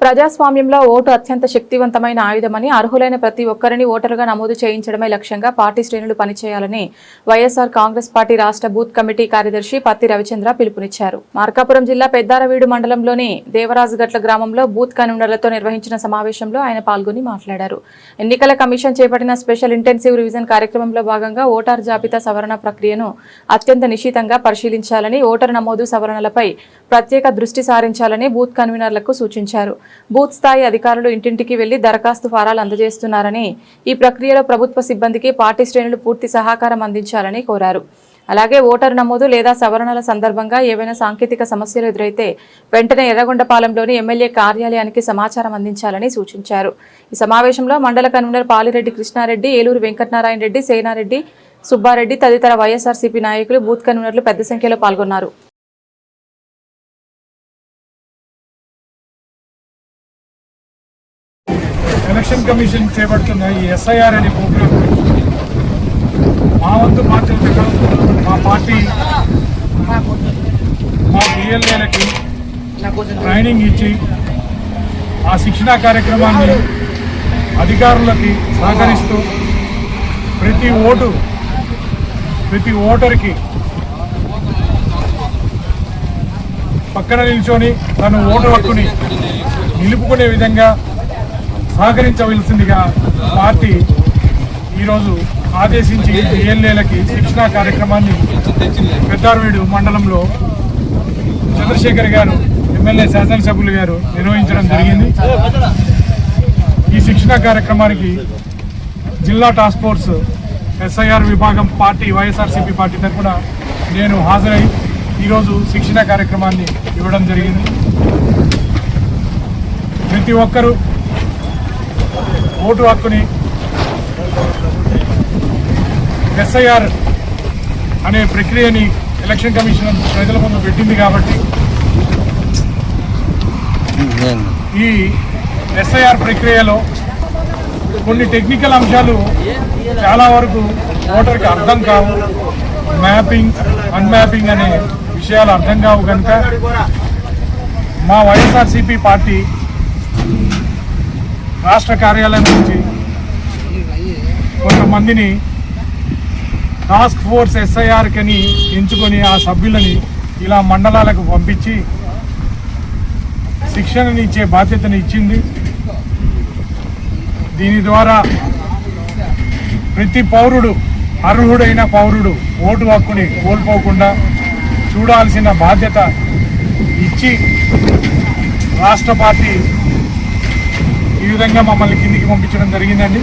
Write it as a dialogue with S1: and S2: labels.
S1: ప్రజాస్వామ్యంలో ఓటు అత్యంత శక్తివంతమైన ఆయుధమని, అర్హులైన ప్రతి ఒక్కరిని ఓటరుగా నమోదు చేయించడమే లక్ష్యంగా పార్టీ శ్రేణులు పనిచేయాలని వైఎస్ఆర్ కాంగ్రెస్ పార్టీ రాష్ట్ర బూత్ కమిటీ కార్యదర్శి పత్తి రవిచంద్ర పిలుపునిచ్చారు. మార్కాపురం జిల్లా పెద్దారవీడు మండలంలోని దేవరాజుగట్ల గ్రామంలో బూత్ కన్వీనర్లతో నిర్వహించిన సమావేశంలో ఆయన పాల్గొని మాట్లాడారు. ఎన్నికల కమిషన్ చేపట్టిన స్పెషల్ ఇంటెన్సివ్ రివిజన్ కార్యక్రమంలో భాగంగా ఓటర్ జాబితా సవరణ ప్రక్రియను అత్యంత నిశితంగా పరిశీలించాలని, ఓటరు నమోదు సవరణలపై ప్రత్యేక దృష్టి సారించాలని బూత్ కన్వీనర్లకు సూచించారు. బూత్ స్థాయి అధికారులు ఇంటింటికి వెళ్లి దరఖాస్తు ఫారాలు అందజేస్తున్నారని, ఈ ప్రక్రియలో ప్రభుత్వ సిబ్బందికి పార్టీ శ్రేణులు పూర్తి సహకారం అందించాలని కోరారు. అలాగే ఓటరు నమోదు లేదా సవరణల సందర్భంగా ఏవైనా సాంకేతిక సమస్యలు ఎదురైతే వెంటనే ఎర్రగొండపాలెంలోని ఎమ్మెల్యే కార్యాలయానికి సమాచారం అందించాలని సూచించారు. ఈ సమావేశంలో మండల కన్వీనర్ పాలిరెడ్డి కృష్ణారెడ్డి, ఏలూరు వెంకటనారాయణ రెడ్డి, సేనారెడ్డి, సుబ్బారెడ్డి తదితర వైఎస్ఆర్సీపీ నాయకులు, బూత్ కన్వీనర్లు పెద్ద సంఖ్యలో పాల్గొన్నారు.
S2: ఎలక్షన్ కమిషన్ చేపడుతున్న ఈ ఎస్ఐఆర్ అనే ప్రోగ్రామ్ మా వంతు బాధ్యతగా మా పార్టీ మా బిఎల్ఏలకి ట్రైనింగ్ ఇచ్చి ఆ శిక్షణా కార్యక్రమాన్ని అధికారులకి సహకరిస్తూ ప్రతి ఓటర్కి పక్కన నిల్చొని తను ఓటు హక్కుని నిలుపుకునే విధంగా సహకరించవలసిందిగా పార్టీ ఈరోజు ఆదేశించి బిఎల్ఏలకి శిక్షణా కార్యక్రమాన్ని పెద్దారవీడు మండలంలో చంద్రశేఖర్ గారు, ఎమ్మెల్యే శాసనసభ్యులు గారు నిర్వహించడం జరిగింది. ఈ శిక్షణా కార్యక్రమానికి జిల్లా టాస్క్ ఫోర్స్ ఎస్ఐఆర్ విభాగం పార్టీ వైఎస్ఆర్సీపీ పార్టీ తరఫున నేను హాజరై ఈరోజు శిక్షణా కార్యక్రమాన్ని ఇవ్వడం జరిగింది. ప్రతి ఒక్కరూ ఓటు హక్కుని ఎస్ఐఆర్ అనే ప్రక్రియని ఎలక్షన్ కమిషన్ ప్రజల ముందు పెట్టింది కాబట్టి ఈ ఎస్ఐఆర్ ప్రక్రియలో కొన్ని టెక్నికల్ అంశాలు చాలా వరకు ఓటర్కి అర్థం కావు. మ్యాపింగ్, అన్మ్యాపింగ్ అనే విషయాలు అర్థం కావు కనుక మా వైఎస్ఆర్సీపీ పార్టీ రాష్ట్ర కార్యాలయం నుంచి కొంతమందిని టాస్క్ ఫోర్స్ ఎస్ఐఆర్కని ఎంచుకొని ఆ సభ్యులని ఇలా మండలాలకు పంపించి శిక్షణని ఇచ్చే బాధ్యతను ఇచ్చింది. దీని ద్వారా ప్రతి పౌరుడు, అర్హుడైన పౌరుడు ఓటు హక్కుని కోల్పోకుండా చూడాల్సిన బాధ్యత ఇచ్చి రాష్ట్ర పార్టీ ఈ విధంగా మమ్మల్ని కిందికి పంపించడం జరిగిందండి.